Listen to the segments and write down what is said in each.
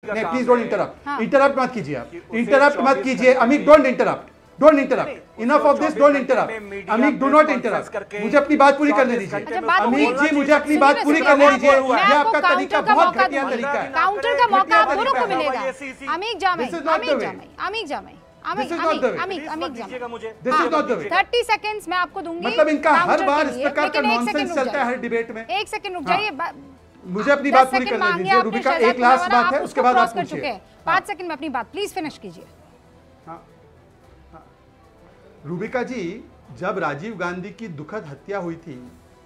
नहीं please don't interrupt, interrupt मत कीजिए आप, इंटरप्ट मत कीजिए Amik, don't interrupt, don't interrupt, enough of this, don't interrupt Amik, do not interrupt, मुझे अपनी बात पूरी करने दीजिए अमिक जी, मुझे अपनी बात पूरी करने दीजिए। ये आपका तरीका बहुत घटिया तरीका है, काउंटर का मौका आप दोनों को मिलेगा। अमिक जामई, अमिक जामई, अमिक जामई, अमिक जामई, this is not the way. 30 seconds मैं आपको दूंगी, मतलब इनका हर बार इस प्रकार का नॉनसेंस चलता है हर डिबेट में। एक सेकंड रुक जाइए, मुझे अपनी बात पूरी करने दीजिए रुबिका, एक लास्ट बात है उसके बाद आप पूछिए। 5 सेकंड में अपनी बात प्लीज फिनिश कीजिए। रुबिका जी, जब राजीव गांधी की दुखद हत्या हुई थी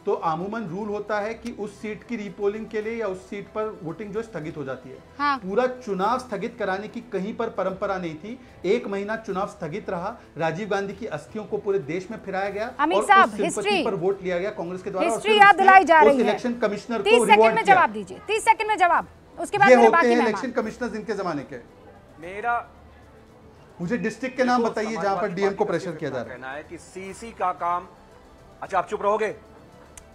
तो आमूमन रूल होता है कि उस सीट की रीपोलिंग के लिए या उस सीट पर वोटिंग जो स्थगित हो जाती है। हाँ। पूरा चुनाव स्थगित कराने की कहीं पर परंपरा नहीं थी। 1 महीना चुनाव स्थगित रहा, राजीव गांधी की अस्थियों को पूरे देश में फिराया गया और उस सिंपैथी पर वोट लिया गया कांग्रेस के द्वारा। हिस्ट्री याद दिलाई जा रही है। इलेक्शन कमिश्नर को 30 सेकंड में जवाब दीजिए, 30 सेकंड में जवाब, उसके बाद मेरे बाकी इलेक्शन कमिश्नर इनके जमाने के। मेरा मुझे डिस्ट्रिक्ट के नाम बताइए जहां पर डीएम को प्रेशर किया जा रहा है। कहना है कि सीसी का काम, अच्छा आप चुप रहोगे?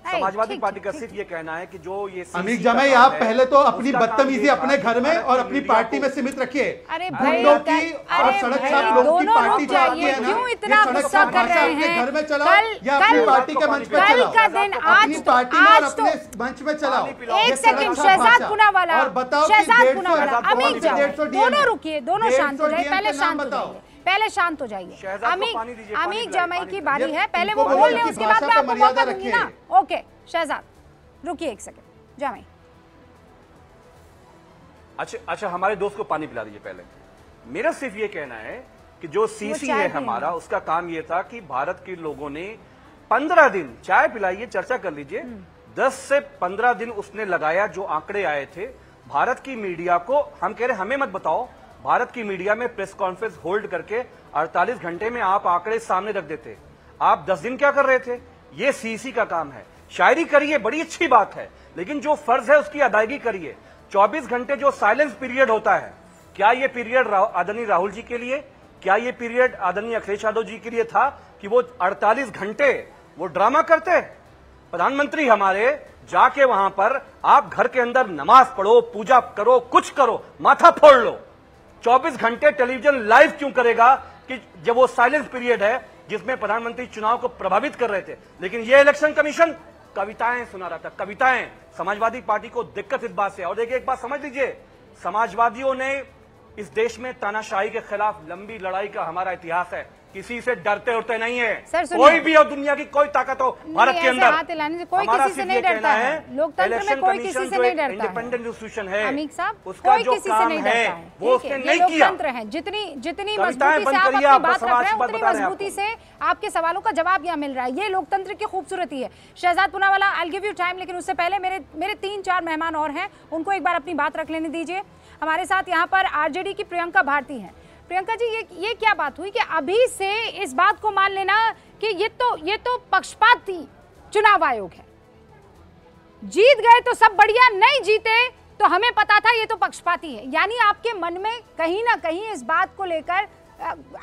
समाजवादी पार्टी का सिर्फ ये कहना है कि जो ये अमिक जामई, आप पहले तो अपनी बदतमीजी अपने घर में और अपनी पार्टी में सीमित रखिए। गुंडों की और सड़क छाप लोगों की पार्टी जो आपकी है ना, इतना गुस्सा कर रहे हैं। घर में चलाओ या अपनी पार्टी के मंच पर चलाओ, अपनी पार्टी में और अपने मंच में चलाओ। 1 सेकंड, शहजाद पुनावाला और बताओ, शहजाद पुनावाला, अमिक जामई, दोनों रुकिए, दोनों शांत हो जाइए, पहले शांत हो जाइए, पहले शांत हो जाइए। अमिक जामई की बारी है, पहले वो बोल ले, उसके बाद मैं आपको मौका दूंगी ना। ओके शहजाद रुकिए 1 सेकंड, जामई। अच्छा हमारे दोस्त को पानी पिला दीजिए पहले। मेरा सिर्फ ये कहना है कि जो सीसी है हमारा, उसका काम ये था कि भारत के लोगों ने 15 दिन, चाय पिलाइए, चर्चा कर लीजिए, 10 से 15 दिन उसने लगाया। जो आंकड़े आए थे भारत की मीडिया को, हम कह रहे हमें मत बताओ, भारत की मीडिया में प्रेस कॉन्फ्रेंस होल्ड करके 48 घंटे में आप आंकड़े सामने रख देते। आप 10 दिन क्या कर रहे थे? ये सीसी का काम है। शायरी करिए, बड़ी अच्छी बात है, लेकिन जो फर्ज है उसकी अदायगी करिए। 24 घंटे जो साइलेंस पीरियड होता है, क्या ये पीरियड आदरणीय राहुल जी के लिए, क्या ये पीरियड आदरणीय अखिलेश यादव जी के लिए था कि वो 48 घंटे वो ड्रामा करते? प्रधानमंत्री हमारे जाके वहां पर, आप घर के अंदर नमाज पढ़ो, पूजा करो, कुछ करो, माथा फोड़ लो। 24 घंटे टेलीविजन लाइव क्यों करेगा कि जब वो साइलेंस पीरियड है जिसमें प्रधानमंत्री चुनाव को प्रभावित कर रहे थे? लेकिन ये इलेक्शन कमीशन कविताएं सुना रहा था, कविताएं। समाजवादी पार्टी को दिक्कत इस बात से, और देखिए एक बात समझ लीजिए, समाजवादियों ने इस देश में तानाशाही के खिलाफ लंबी लड़ाई का हमारा इतिहास है। किसी से डरते उड़ते नहीं है, कोई भी हो, दुनिया की कोई ताकत हो भारत के अंदर, कोई किसी से नहीं डरता है। लोकतंत्र में कोई किसी से नहीं डरता है। इंडिपेंडेंट इंस्टीट्यूशन है अमिक साहब, उसका जो काम है वो उसने नहीं किया। लोकतंत्र है, जितनी मजबूती से आप अपनी बात रख रहे हैं, उतनी मजबूती से आपके सवालों का जवाब यहाँ मिल रहा है। ये लोकतंत्र की खूबसूरती है। Shehzad Poonawalla, I give you time, लेकिन उससे पहले मेरे 3-4 मेहमान और हैं, उनको एक बार अपनी बात रख लेने दीजिए। हमारे साथ यहाँ पर आरजेडी की प्रियंका भारती हैं। प्रियंका जी, ये क्या बात हुई कि अभी से इस बात को मान लेना कि ये तो पक्षपाती चुनाव आयोग है? जीत गए तो सब बढ़िया, नहीं जीते तो हमें पता था ये तो पक्षपाती है। यानी आपके मन में कहीं ना कहीं इस बात को लेकर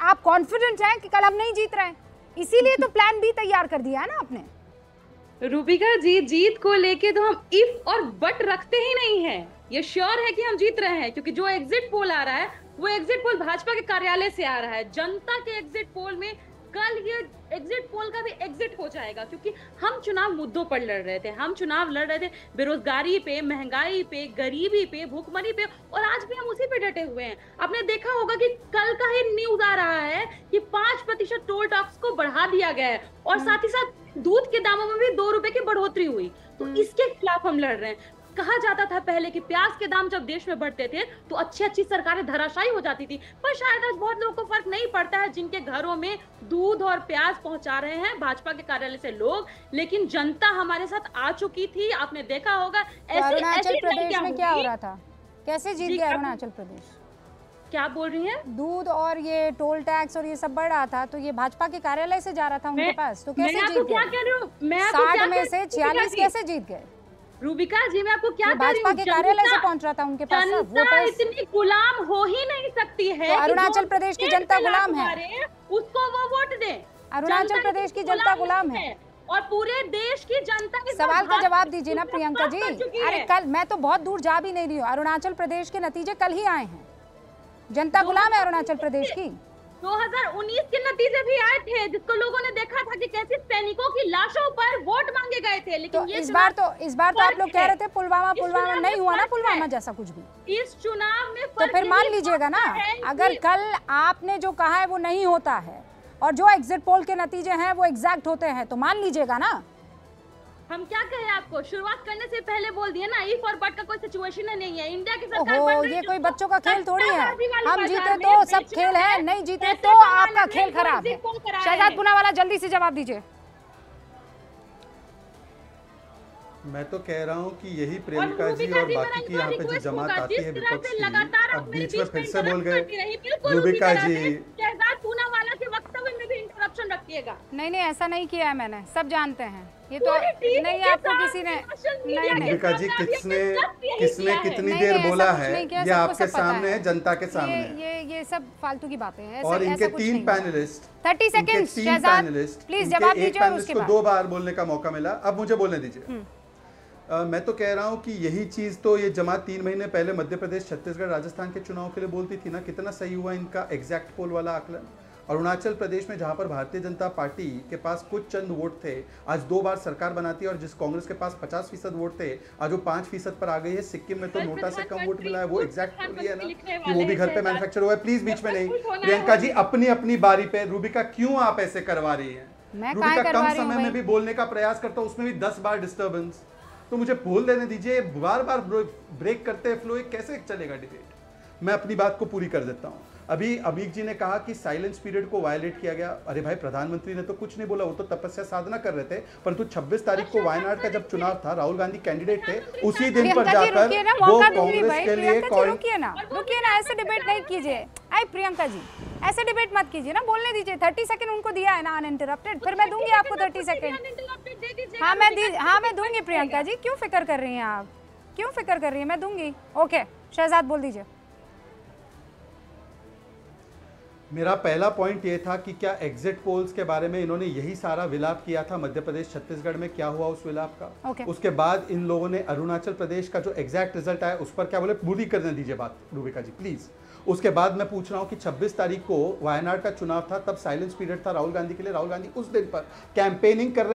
आप कॉन्फिडेंट हैं कि कल हम नहीं जीत रहे हैं, इसीलिए तो प्लान बी तैयार कर दिया है ना आपने। रूबिका जी, जीत को लेके तो हम इफ और बट रखते ही नहीं है। ये श्योर है कि हम जीत रहे हैं, क्योंकि जो एग्जिट पोल आ रहा है वो एग्जिट पोल भाजपा के कार्यालय से आ रहा है। जनता के एग्जिट पोल में कल ये एग्जिट पोल का भी एग्जिट हो जाएगा, क्योंकि हम चुनाव मुद्दों पर लड़ रहे थे। हम चुनाव लड़ रहे थे बेरोजगारी पे, महंगाई पे, गरीबी पे, भूखमरी पे, और आज भी हम उसी पे डटे हुए हैं। आपने देखा होगा कि कल का ही न्यूज आ रहा है कि 5% टोल टैक्स को बढ़ा दिया गया है, और साथ ही साथ दूध के दामों में भी 2 रुपए की बढ़ोतरी हुई। तो इसके खिलाफ हम लड़ रहे हैं। कहा जाता था पहले कि प्याज के दाम जब देश में बढ़ते थे तो अच्छी सरकारें धराशायी हो जाती थी, पर शायद आज बहुत लोगों को फर्क नहीं पड़ता है जिनके घरों में दूध और प्याज पहुंचा रहे हैं भाजपा के कार्यालय से लोग। लेकिन जनता हमारे साथ आ चुकी थी। आपने देखा होगा अरुणाचल प्रदेश में क्या हो रहा था, कैसे जीत गया अरुणाचल प्रदेश? क्या बोल रही हैं? दूध और ये टोल टैक्स और ये सब बढ़ रहा था, तो ये भाजपा के कार्यालय से जा रहा था उनके पास, तो कैसे जीत गए? 60 में से 46 कैसे जीत गए? रूबिका जी, मैं आपको क्या भाजपा के कार्यालय से पहुंच रहा था उनके पास। जनता इतनी गुलाम हो ही नहीं सकती है। तो अरुणाचल प्रदेश की जनता गुलाम है, उसको वो वोट दे। अरुणाचल प्रदेश की जनता गुलाम है। और पूरे देश की जनता के सवाल का जवाब दीजिए ना प्रियंका जी। अरे कल मैं तो बहुत दूर जा भी नहीं रही हूँ, अरुणाचल प्रदेश के नतीजे कल ही आए हैं, जनता गुलाम है अरुणाचल प्रदेश की। 2019 के नतीजे भी आए थे, जिसको लोगों ने देखा था कि कैसे सैनिकों की लाशों पर वोट मांगे गए थे, लेकिन तो ये इस बार तो आप लोग कह रहे थे पुलवामा नहीं हुआ ना, पुलवामा जैसा कुछ भी। इस चुनाव में तो फिर मान लीजिएगा ना, अगर कल आपने जो कहा है वो नहीं होता है और जो एग्जिट पोल के नतीजे हैं वो एग्जैक्ट होते हैं, तो मान लीजिएगा ना। हम क्या कहें आपको, शुरुआत करने से पहले बोल दिया ना, इफ और बट का कोई सिचुएशन नहीं है। इंडिया की सरकार ओहो, ये कोई बच्चों का खेल थोड़ी है, हम जीते तो सब खेल है, नहीं जीते तो आपका खेल खराब है। शहजाद पूनावाला जल्दी से जवाब दीजिए। मैं तो कह रहा हूँ कि यही प्रियंका जी और बाकी की यहाँ पे जो जमात आती है विपक्ष की, अब बीच में फिर से बोल गए रूबिका जी। शहजाद पूनावाला के वक्तव्य में भी इंटरप्शन रखिएगा। नहीं ऐसा नहीं किया है मैंने, सब जानते हैं ये तो। नहीं आपको किसी ने रूबिका जी किसने कितनी देर बोला है, ये आपके सामने है, जनता के सामने है। ये सब फालतू की बातें हैं। और इनके 3 पैनलिस्ट 30 सेकंड शहजाद प्लीज जवाब दीजिए, उसके बाद 2 बार बोलने का मौका मिला, अब मुझे बोलने दीजिए। मैं तो कह रहा हूं कि यही चीज तो ये जमात 3 महीने पहले मध्य प्रदेश, छत्तीसगढ़, राजस्थान के चुनाव के लिए बोलती थी ना। कितना सही हुआ इनका एग्जैक्ट पोल वाला आकलन। अरुणाचल प्रदेश में जहां पर भारतीय जनता पार्टी के पास कुछ चंद वोट थे, आज 2 बार सरकार बनाती है, और जिस कांग्रेस के पास 50% वोट थे आज वो 5% पर आ गई है। सिक्किम में तो नोटा से कम वोट मिला है, वो एग्जैक्ट पोल है ना कि वो भी घर पे मैन्युफैक्चर हुआ है। प्लीज बीच में नहीं, प्रियंका जी अपनी अपनी बारी पे। रूबिका क्यों आप ऐसे करवा रही है? रूबिका कम समय में भी बोलने का प्रयास करता हूं, उसमें भी 10 बार डिस्टर्बेंस, तो मुझे बोल देने दीजिए। बार बार ब्रेक करते हैं फ्लो, कैसे चलेगा डिबेट? मैं अपनी बात को पूरी कर देता हूं। अभी अमीक जी ने कहा कि साइलेंस पीरियड को वायलेट किया गया। अरे भाई, प्रधानमंत्री ने तो कुछ नहीं बोला, वो तो तपस्या साधना कर रहे थे। परंतु 26 तारीख को वायनाड का जब चुनाव था, राहुल गांधी कैंडिडेट थे, उसी दिन पर जाकर वो कांग्रेस के लिए रुकिए ना, ऐसे डिबेट नहीं कीजिए। आई प्रियंका जी, ऐसे डिबेट मत कीजिए ना, बोलने दीजिए। 30 सेकंड उनको दिया है ना अनइंटरप्टेड, फिर मैं दूंगी आपको 30 सेकंड। हाँ मैं दूंगी प्रियंका जी, क्यों फिक्र कर रही हैं आप, क्यों फिक्र कर रही हैं, मैं दूंगी। ओके शहजाद बोल दीजिए। मेरा पहला पॉइंट ये था कि क्या एग्जिट पोल्स के बारे में इन्होंने यही सारा विलाप किया था मध्य प्रदेश छत्तीसगढ़ में, क्या हुआ उस विलाप का? उसके बाद इन लोगों ने अरुणाचल प्रदेश का जो एग्जैक्ट रिजल्ट आया उस पर क्या बोले? पूरी करने दीजिए बात रूबिका जी प्लीज। उसके बाद मैं पूछ रहा हूं कि 26 तारीख को वायनाड का चुनाव था, तब साइलेंस पीरियड था राहुल गांधी के लिए। राहुल गांधी उस दिन पर कैंपेनिंग कर रहे